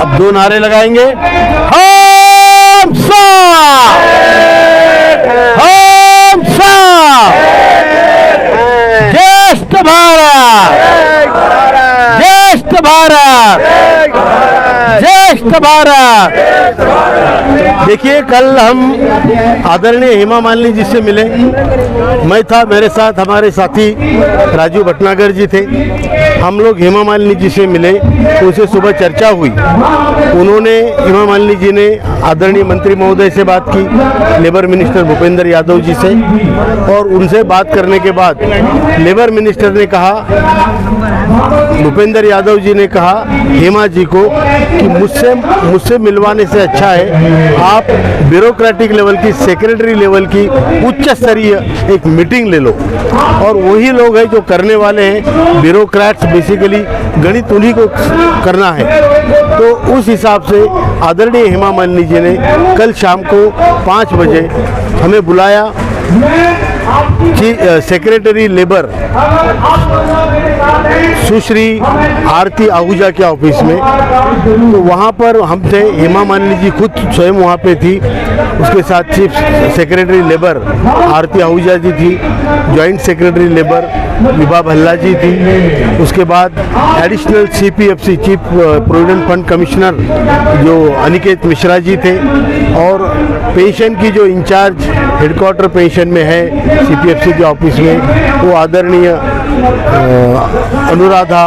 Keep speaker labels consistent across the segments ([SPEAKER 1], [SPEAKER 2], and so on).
[SPEAKER 1] अब 2 नारे लगाएंगे। हम साथ, हम साथ, ज्येष्ठ भारत, ज्येष्ठ भारत, ज्येष्ठ भारत। देखिए, कल हम आदरणीय हेमा मालिनी जी से मिले। मैं था, मेरे साथ हमारे साथी राजू भटनागर जी थे। हम लोग हेमा मालिनी जी से मिले, उनसे सुबह चर्चा हुई। उन्होंने, हेमा मालिनी जी ने आदरणीय मंत्री महोदय से बात की, लेबर मिनिस्टर भूपेंद्र यादव जी से, और उनसे बात करने के बाद लेबर मिनिस्टर ने कहा, भूपेंद्र यादव जी ने कहा हेमा जी को कि मुझसे मिलवाने से अच्छा है आप ब्यूरोक्रेटिक लेवल की, सेक्रेटरी लेवल की उच्च स्तरीय एक मीटिंग ले लो। और वही लोग हैं जो करने वाले हैं, ब्यूरोक्रेट्स बेसिकली गणित उन्हीं को करना है। तो उस हिसाब से आदरणीय हेमा मालिनी जी ने कल शाम को 5 बजे हमें बुलाया सेक्रेटरी लेबर सुश्री आरती आहूजा के ऑफिस में। तो वहाँ पर हम थे, हेमा मालिनी जी खुद स्वयं वहाँ पे थी, उसके साथ chief secretary labour Aarti Ahuja ji थी, joint secretary labour Vibha Bhalla ji थी, उसके बाद additional CPFC chief provident fund commissioner जो अनिकेत मिश्रा जी थे, और पेंशन की जो इंचार्ज हेडक्वार्टर पेंशन में है CPFC के ऑफिस में, वो आदरणीय अनुराधा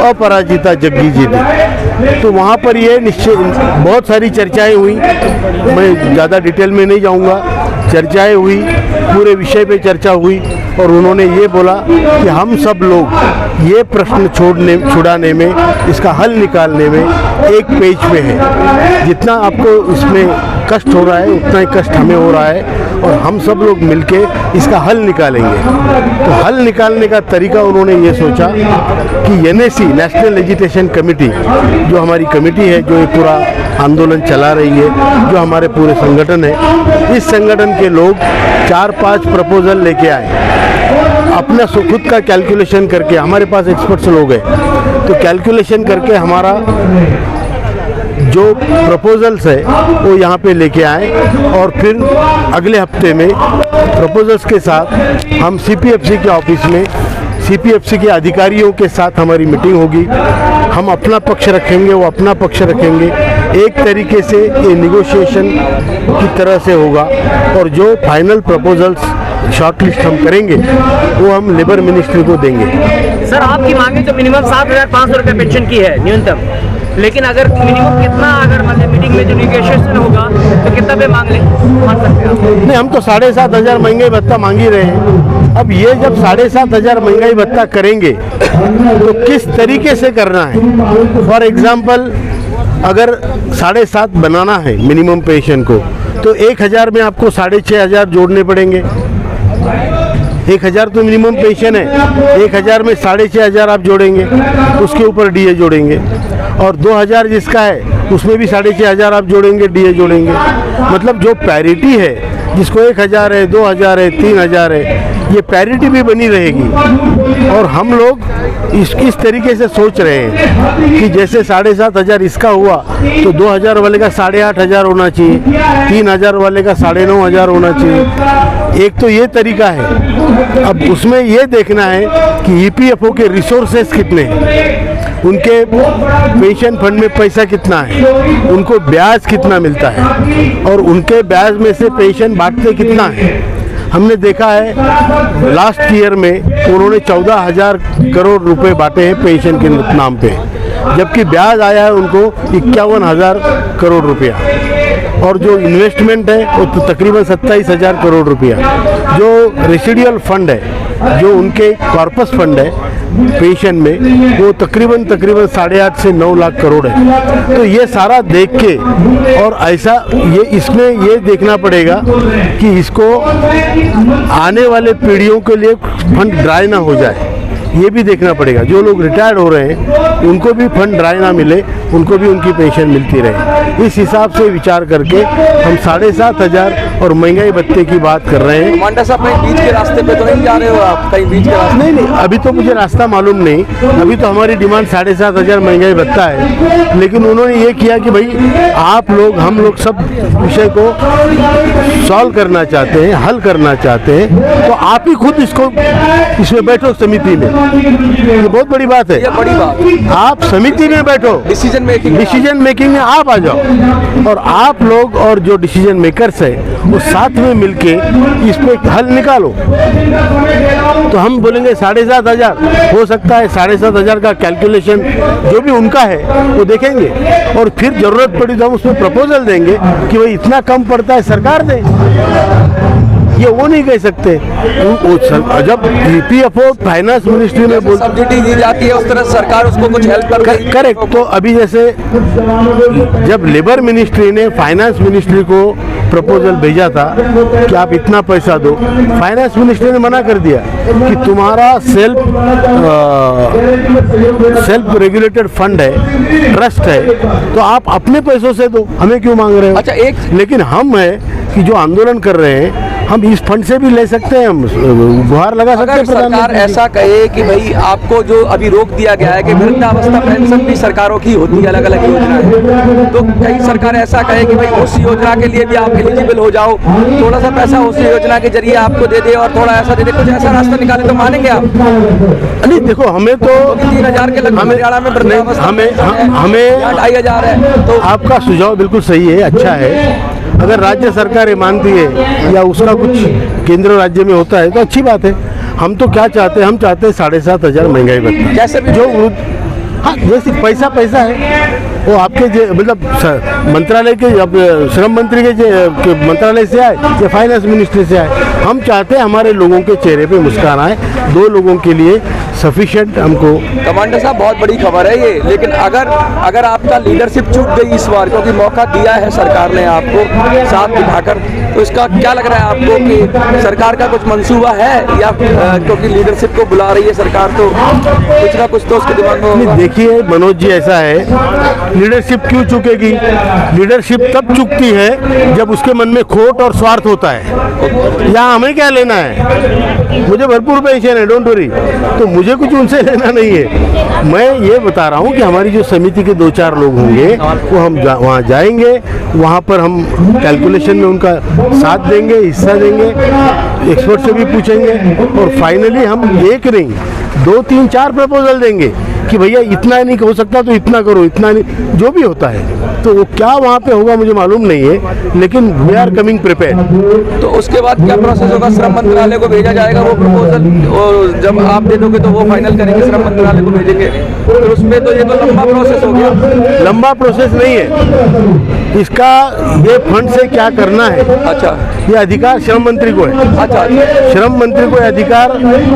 [SPEAKER 1] अपराजिता जग्गी जी थी। तो वहाँ पर ये निश्चय बहुत सारी चर्चाएं हुई, मैं ज़्यादा डिटेल में नहीं जाऊँगा। चर्चाएं हुई, पूरे विषय पे चर्चा हुई, और उन्होंने ये बोला कि हम सब लोग ये प्रश्न छुड़ाने में, इसका हल निकालने में एक पेज पे है। जितना आपको इसमें कष्ट हो रहा है उतना ही कष्ट हमें हो रहा है, और हम सब लोग मिलके इसका हल निकालेंगे। तो हल निकालने का तरीका उन्होंने ये सोचा कि NAC नेशनल एजुकेशन कमेटी जो हमारी कमेटी है, जो ये पूरा आंदोलन चला रही है, जो हमारे पूरे संगठन है, इस संगठन के लोग 4-5 प्रपोजल लेके आए, अपना खुद का कैलकुलेशन करके। हमारे पास एक्सपर्ट्स लोग हैं, तो कैलकुलेशन करके हमारा जो प्रपोजल्स है वो यहाँ पे लेके आए, और फिर अगले हफ्ते में प्रपोजल्स के साथ हम CPFC के ऑफिस में CPFC के अधिकारियों के साथ हमारी मीटिंग होगी। हम अपना पक्ष रखेंगे, वो अपना पक्ष रखेंगे। एक तरीके से ये निगोशिएशन की तरह से होगा, और जो फाइनल प्रपोजल्स शॉर्टलिस्ट हम करेंगे वो हम लेबर मिनिस्ट्री को देंगे।
[SPEAKER 2] सर, आपकी मांगे तो मिनिमम 7,500 रुपये पेंशन की है न्यूनतम, लेकिन अगर मिनिमम कितना, अगर मतलब मीटिंग में जो निगोशिएशन होगा तो कितना पे मांग सकते हैं आप?
[SPEAKER 1] नहीं, हम तो 7,500 महंगाई भत्ता मांग ही रहे हैं। अब ये जब 7,500 महंगाई भत्ता करेंगे तो किस तरीके से करना है? फॉर एग्जाम्पल, अगर 7,500 बनाना है मिनिमम पेंशन को, तो 1,000 में आपको 6,500 जोड़ने पड़ेंगे। 1,000 तो मिनिमम पेंशन है, 1,000 में 6,500 आप जोड़ेंगे, उसके ऊपर DA जोड़ेंगे, और 2,000 जिसका है उसमें भी 6,500 आप जोड़ेंगे, DA जोड़ेंगे। मतलब जो पैरिटी है, जिसको 1,000 है, 2,000 है, 3,000 है, ये पैरिटी भी बनी रहेगी। और हम लोग इस तरीके से सोच रहे हैं कि जैसे 7,500 इसका हुआ तो 2,000 वाले का 8,500 होना चाहिए, 3,000 वाले का 9,500 होना चाहिए। एक तो ये तरीका है। अब उसमें ये देखना है कि EPFO के रिसोर्सेस कितने हैं, उनके पेंशन फंड में पैसा कितना है, उनको ब्याज कितना मिलता है, और उनके ब्याज में से पेंशन बांटते कितना है। हमने देखा है लास्ट ईयर में उन्होंने 14,000 करोड़ रुपए बांटे हैं पेंशन के नाम पे, जबकि ब्याज आया है उनको 51,000 करोड़ रुपया, और जो इन्वेस्टमेंट है वो तो तकरीबन 27,000 करोड़ रुपया। जो रेसिडुअल फंड है, जो उनके कॉर्पस फंड है पेंशन में, वो तकरीबन 8.5 से 9 लाख करोड़ है। तो ये सारा देख के, और ऐसा इसमें ये देखना पड़ेगा कि इसको आने वाले पीढ़ियों के लिए फंड ड्राई ना हो जाए, ये भी देखना पड़ेगा। जो लोग रिटायर्ड हो रहे हैं उनको भी फंड ड्राई ना मिले, उनको भी उनकी पेंशन मिलती रहे। इस हिसाब से विचार करके हम 7,500 और महंगाई भत्ते की बात कर रहे हैं।
[SPEAKER 3] कमांडर साहब, कहीं बीच के रास्ते पे तो नहीं जा रहे हो आप? कहीं बीच के रास्ते?
[SPEAKER 1] नहीं, अभी तो मुझे रास्ता मालूम नहीं। अभी तो हमारी डिमांड 7,500 महंगाई भत्ता है, लेकिन उन्होंने ये किया कि भाई आप लोग, हम लोग सब विषय को सॉल्व करना चाहते हैं, हल करना चाहते हैं, तो आप ही खुद इसमें बैठो समिति में। ये बहुत बड़ी बात है,
[SPEAKER 3] ये बड़ी बात।
[SPEAKER 1] आप समिति में बैठो,
[SPEAKER 3] डिसीजन मेकिंग
[SPEAKER 1] में आप आ जाओ, और आप लोग और जो डिसीजन मेकर्स है वो साथ में मिलके इस पे हल निकालो। तो हम बोलेंगे 7,500 हो सकता है, 7,500 का कैलकुलेशन जो भी उनका है वो देखेंगे, और फिर जरूरत पड़ी तो हम उसमें प्रपोजल देंगे कि भाई इतना कम पड़ता है, सरकार दे। ये वो नहीं कह सकते। जब EPFO फाइनेंस मिनिस्ट्री में
[SPEAKER 3] सब्सिडी दी जाती है, उस तरह सरकार उसको कुछ हेल्प कर
[SPEAKER 1] करेक्ट। तो अभी जैसे जब लेबर मिनिस्ट्री ने फाइनेंस मिनिस्ट्री को प्रपोजल भेजा था कि आप इतना पैसा दो, फाइनेंस मिनिस्ट्री ने मना कर दिया कि तुम्हारा सेल्फ रेगुलेटेड फंड है, ट्रस्ट है, तो आप अपने पैसों से दो, हमें क्यों मांग रहे हो?
[SPEAKER 3] अच्छा,
[SPEAKER 1] लेकिन हम है कि जो आंदोलन कर रहे हैं, हम इस फंड से भी ले सकते हैं, हम गुहार लगा सकते हैं।
[SPEAKER 3] अगर सरकार ऐसा कहे कि भाई आपको जो अभी रोक दिया गया है कि वृद्धावस्था पेंशन भी सरकारों की होती है, अलग अलग योजना है, तो कहीं सरकार ऐसा कहे कि भाई उस योजना के लिए भी आप एलिजिबल हो जाओ, थोड़ा सा पैसा उस योजना के जरिए आपको दे दे और थोड़ा ऐसा दे दे, कुछ ऐसा रास्ता निकाले तो मानेंगे आप?
[SPEAKER 1] नहीं, देखो हमें तो
[SPEAKER 3] 3,000 के लगभग हरियाणा में वृद्धावस्था
[SPEAKER 1] हमें
[SPEAKER 3] 2,500 है। तो
[SPEAKER 1] आपका सुझाव बिल्कुल सही है, अच्छा है। अगर राज्य सरकार ये मानती है या उसका कुछ केंद्र राज्य में होता है तो अच्छी बात है। हम तो क्या चाहते हैं, हम चाहते हैं 7,500 महंगाई भत्ता।
[SPEAKER 3] कैसे भी
[SPEAKER 1] जो हाँ, जैसे पैसा है वो आपके मतलब मंत्रालय के, श्रम मंत्री के मंत्रालय से आए या फाइनेंस मिनिस्ट्री से आए, हम चाहते हैं हमारे लोगों के चेहरे पे मुस्कान आए। 2 लोगों के लिए सफिशिएंट हमको।
[SPEAKER 3] कमांडर साहब, बहुत बड़ी खबर है ये, लेकिन अगर आपका लीडरशिप चूक गई इस बार, क्योंकि मौका दिया है सरकार ने आपको साथ दिखाकर, तो इसका क्या लग रहा है आपको कि सरकार का कुछ मंसूबा है, या क्योंकि लीडरशिप को बुला रही है सरकार तो कुछ ना कुछ तो उसके दिमाग में होगा?
[SPEAKER 1] देखिए मनोज जी, ऐसा है, लीडरशिप क्यों चुकेगी? लीडरशिप तब चुकती है जब उसके मन में खोट और स्वार्थ होता है। या हमें क्या लेना है, मुझे भरपूर पेंशन है, डोंट वरी, तो मुझे कुछ उनसे लेना नहीं है। मैं ये बता रहा हूँ कि हमारी जो समिति के 2-4 लोग होंगे वो हम वहाँ जाएंगे, वहाँ पर हम कैलकुलेशन में उनका साथ देंगे, हिस्सा देंगे, एक्सपर्ट से भी पूछेंगे, और फाइनली हम एक नहीं 2, 3, 4 प्रपोजल देंगे कि भैया इतना नहीं हो सकता तो इतना करो, इतना नहीं, जो भी होता है। तो वो क्या वहाँ पे होगा मुझे मालूम नहीं है, लेकिन वी आर कमिंग प्रिपेयर।
[SPEAKER 3] तो उसके बाद क्या प्रोसेस होगा? श्रम मंत्रालय को भेजा जाएगा वो प्रपोजल, और जब आप दे दोगे तो वो फाइनल करेंगे, श्रम मंत्रालय को भेजेंगे, फिर उसमें तो ये तो लंबा प्रोसेस हो गया।
[SPEAKER 1] लंबा प्रोसेस नहीं है इसका, ये फंड से क्या करना है,
[SPEAKER 3] अच्छा,
[SPEAKER 1] ये अधिकार श्रम मंत्री को है।
[SPEAKER 3] अच्छा,
[SPEAKER 1] श्रम मंत्री को अधिकार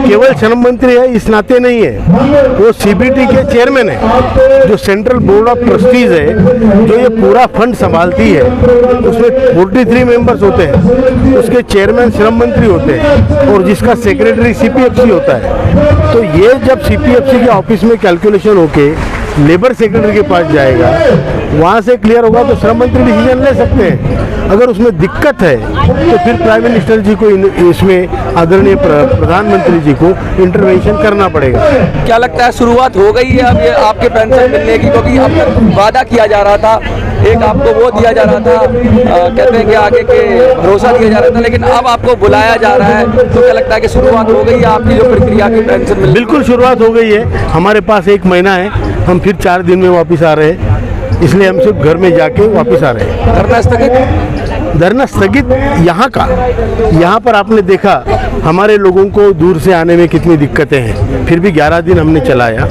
[SPEAKER 1] केवल श्रम मंत्री है इस नाते नहीं है, वो CBT के चेयरमैन है, जो सेंट्रल बोर्ड ऑफ ट्रस्टीज है, जो ये पूरा फंड संभालती है। उसमें 43 मेंबर्स होते हैं, उसके चेयरमैन श्रम मंत्री होते हैं, और जिसका सेक्रेटरी CPFC होता है। तो ये जब CPFC के ऑफिस में कैलकुलेशन होके लेबर सेक्रेटरी के पास जाएगा, वहाँ से क्लियर होगा तो श्रम मंत्री डिसीजन ले सकते हैं। अगर उसमें दिक्कत है तो फिर प्राइम मिनिस्टर जी को इसमें आदरणीय प्रधानमंत्री जी को इंटरवेंशन करना पड़ेगा।
[SPEAKER 3] क्या लगता है शुरुआत हो गई है अब ये आपके पेंशन मिलने की? क्योंकि अब तक वादा किया जा रहा था, एक आपको वो दिया जा रहा था, कहते हैं कि आगे के भरोसा दिया जा रहा था, लेकिन अब आपको बुलाया जा रहा है, तो क्या लगता है कि शुरुआत हो गई है आपकी जो प्रक्रिया की पेंशन मिलने?
[SPEAKER 1] बिल्कुल शुरुआत हो गई है। हमारे पास 1 महीना है, हम फिर 4 दिन में वापस आ रहे हैं, इसलिए हम सिर्फ घर में जाके वापस आ रहे हैं। धरना स्थगित यहाँ पर आपने देखा हमारे लोगों को दूर से आने में कितनी दिक्कतें हैं, फिर भी 11 दिन हमने चलाया,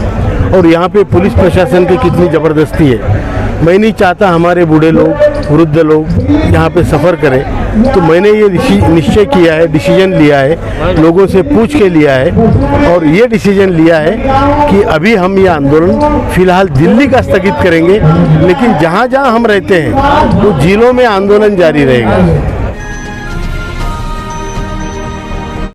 [SPEAKER 1] और यहाँ पे पुलिस प्रशासन की कितनी ज़बरदस्ती है। मैं नहीं चाहता हमारे बूढ़े लोग, वृद्ध लोग यहाँ पे सफ़र करें, तो मैंने ये निश्चय किया है, डिसीजन लिया है, लोगों से पूछ के लिया है, और ये डिसीजन लिया है कि अभी हम ये आंदोलन फिलहाल दिल्ली का स्थगित करेंगे, लेकिन जहाँ जहाँ हम रहते हैं वो जिलों में आंदोलन जारी रहेगा।